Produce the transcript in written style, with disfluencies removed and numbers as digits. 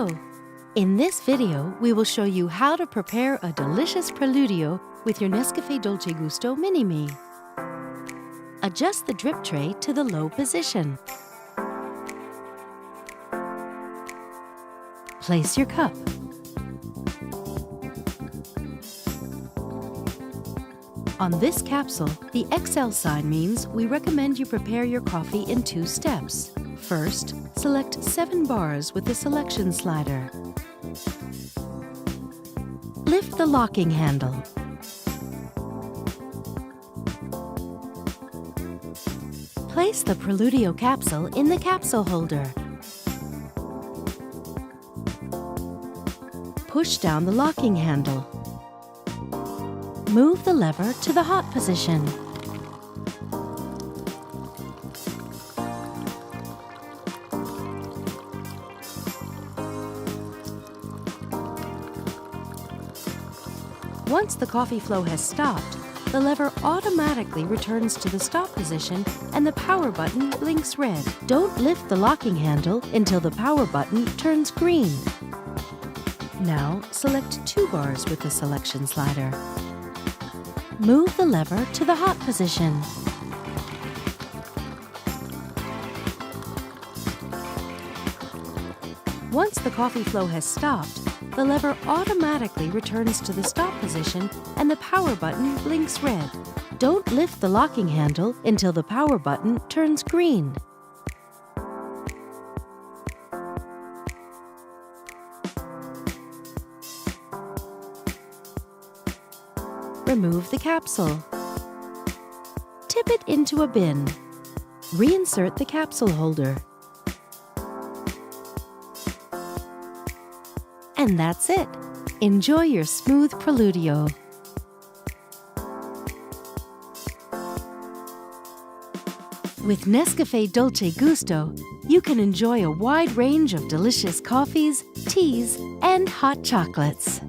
Hello! In this video, we will show you how to prepare a delicious Preludio with your Nescafé Dolce Gusto Mini-Me. Adjust the drip tray to the low position. Place your cup. On this capsule, the XL sign means we recommend you prepare your coffee in 2 steps. First, select 7 bars with the selection slider. Lift the locking handle. Place the Preludio capsule in the capsule holder. Push down the locking handle. Move the lever to the hot position. Once the coffee flow has stopped, the lever automatically returns to the stop position and the power button blinks red. Don't lift the locking handle until the power button turns green. Now, select 2 bars with the selection slider. Move the lever to the hot position. Once the coffee flow has stopped, the lever automatically returns to the stop position and the power button blinks red. Don't lift the locking handle until the power button turns green. Remove the capsule. Tip it into a bin. Reinsert the capsule holder. And that's it. Enjoy your smooth Preludio. With Nescafé Dolce Gusto, you can enjoy a wide range of delicious coffees, teas, and hot chocolates.